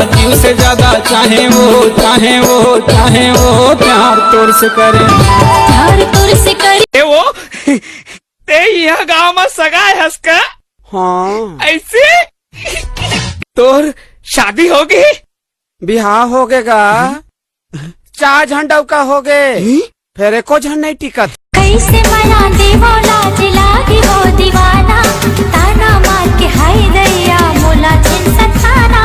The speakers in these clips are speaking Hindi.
जीव से ज्यादा चाहे वो प्यार तोर से करे, प्यार तोर से करे। वो ते यह गाँव में सगा है हंसका। हाँ ऐसे तोर शादी होगी, बिहार हो गएगा, 4 झंडा का हो गए, फिर एको झंड नहीं टिकत। कैसे मना देवो लाज लागी हो दीवाना, ताना मार के हाय दैया मोला छिन सताना।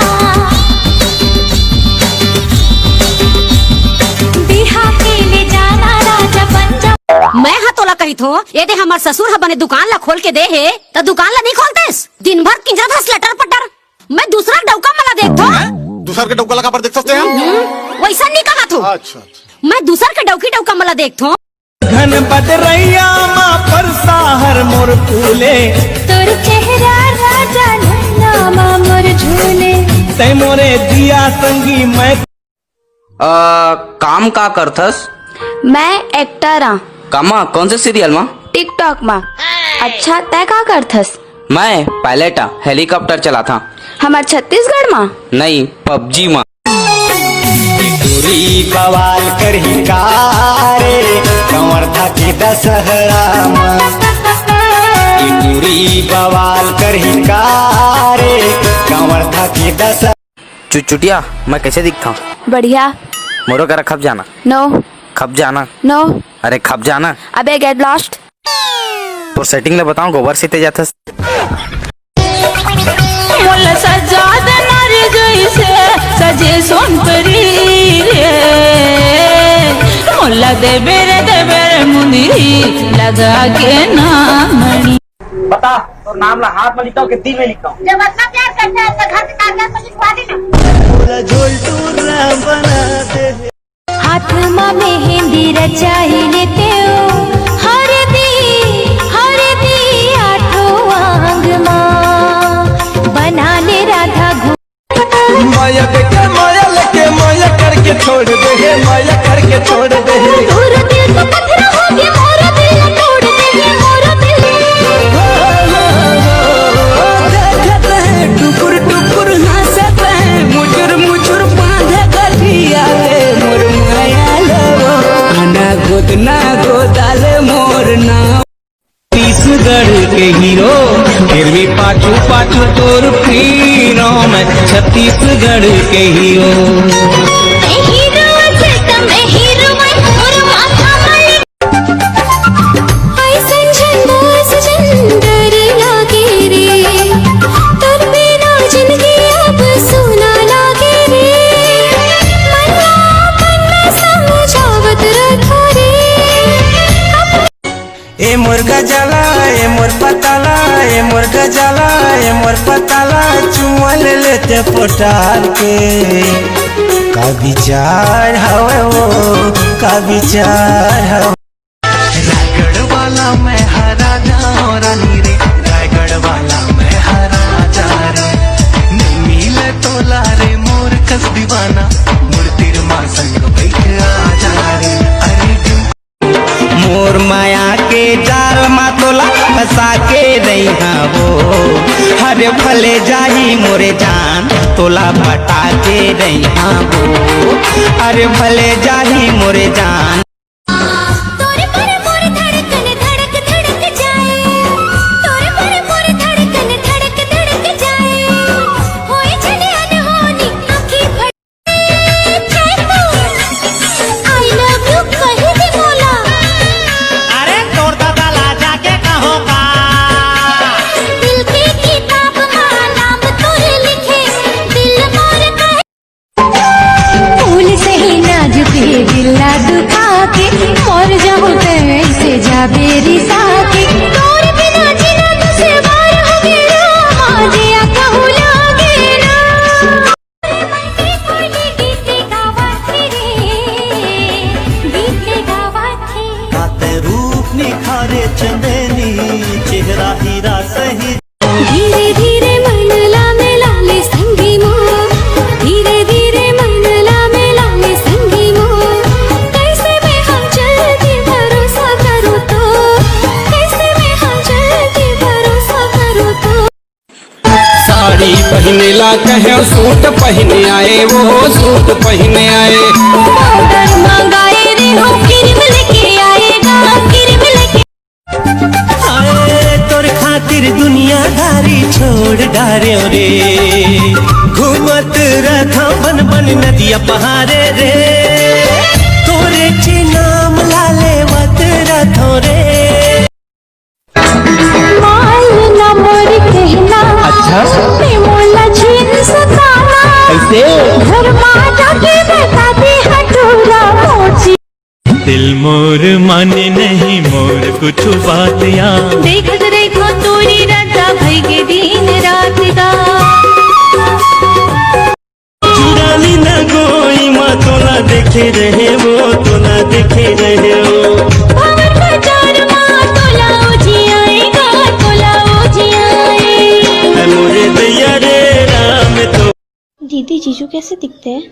बिहा के ले जाना राजा बन जा। मैं हाँ तोला कही थो ये दे हमार ससुर हा बने दुकान ला खोल के दे है तो दुकान ला नहीं खोलतेस, दिन भर किंजरा था लटर पटर। मैं दूसरा डौका मला देख थो, दूसरा के डौका लगा पर देख सकते हैं। वैसा नहीं कहा थो। अच्छा मैं दूसर के डौका मला देख थो। घन बदरैया माँ पर साहर मोर फूले, तोर चेहरा राजा नामा मोर झूले। तै मोरे दिया संगी मैं काम का करथस? मैं एक्टर हाँ। कामा कौन से सीरियल में? टिकटॉक में। अच्छा तय का करथस? मैं पायलट हेलीकॉप्टर चला था। हमार छत्तीसगढ़ में? नहीं पबजी में। दूरी बवाल कर ही कारे कंवर था के दशहरा में, दूरी बवाल कर ही कारे कंवर था के दशहरा। चुचुटिया मैं कैसे दिखता हूँ? बढ़िया। मोरो करा खप जाना। नो। खप जाना। नो। अरे खप जाना। अबे गेट लॉस्ट। तो सेटिंग ले बताऊँ गोबर से तेज था। सजे सोनपरी रे मोला देबेरे मुंदरी लगा के नामणी। बता तो नाम ला हाथ में लिखता हूँ कि दिल में लिखता हूँ? जब इतना प्यार करते हैं तो घर के कागज पर लिखवा देना। हाथ में मेहंदी रचाई लेते हो, हरदी आठों आंग माँ बना ले राधा माया के माया लेके माया करके छोड़ दे, माया करके छोड़ दे। तोरा दिल तो पत्थर हो गया, मोरा दिल तोड़ दे, मोरा दिल। देखते हैं टुकुर टुकुर हंसते हैं, मुझुर मुझुर बांधे गठिया रे मोर माया लो, आना गोदना गोदाले मोर ना। छत्तीसगढ़ के हीरो फिर भी पाछू पाछू तोर फिरो, मैं छत्तीसगढ़ के हीरो। ए मोर गजाला ए मोर पताला, ए मोर गजाला ए मोर पताला, चुमा ले लेते पटाल के। का विचार हवे वो, का विचार हवे। रायगढ़ वाला मैं हरा जाऊं रानी रे, रायगढ़ वाला मैं हरा जा रे। नहीं मिले तोला रे मोर कस दीवाना, मोर तीर मां संग बैठ आ जा रे। अरे मोर माया के जाल मा तोला फंसा के नहीं वो, हरे भले जाही मोरे जान तोला बटा के नहीं वो, अरे भले जाही मोरे जान। तोरे पर मोर धड़कन धड़क धड़क जाए, तोरे पर मोर धड़कन धड़क धड़क जाए, होए चले अनहोनी आँखी फटे। आई लव यू कही दे मोला। अरे तोर दादा ला जाके कहो का, दिल की किताब में नाम तोरे लिखे, दिल मोर कहे। फूल से ही नाजुक दिला दुखा के, मर जाऊं कैसे जा बेरी साके। तोर बिना जीना दुश्वार हो गया, जिया कहूँ लागे ना। गीत गावाथे रे, गीत गावाथे। काते रूप निखारे चंदनी, चेहरा हीरा सही। धीरे धीरे मनला में लाले संगी मोर, धीरे धीरे मनला में लाले संगी मोर। कैसे मैं हम चलती भरोसा करूँ तो, कैसे मैं हम चलती भरोसा करूँ तो। साड़ी पहने ला कहे सूट पहने आए वो सूट पहने आए। पाउडर मंगाए रे हो क्रीम लेके आएगा क्रीम लेके। आए तोर खातिर दुनियादारी छोड़ डारे रे, घूमत रथा बन बन नदिया पहाड़े रे, तोरे ची नाम लाले वत रथो रे। माल ना मोर कहना अच्छा मोला छीन सताना कैसे घर मां जाके बता दे हटूरा मोची। दिल मोर माने नहीं मोर कुछ बात या देखत देखो तोरी राजा भई के दिन रात का। चुराली न गोई माँ तोला देखे रहे वो तोला देखे रहे हो। भंवर बाजार मां तोला उजी आएगा तोला उजी आए। मोरे दैया रे राम तो। दीदी जीजू कैसे दिखते हैं?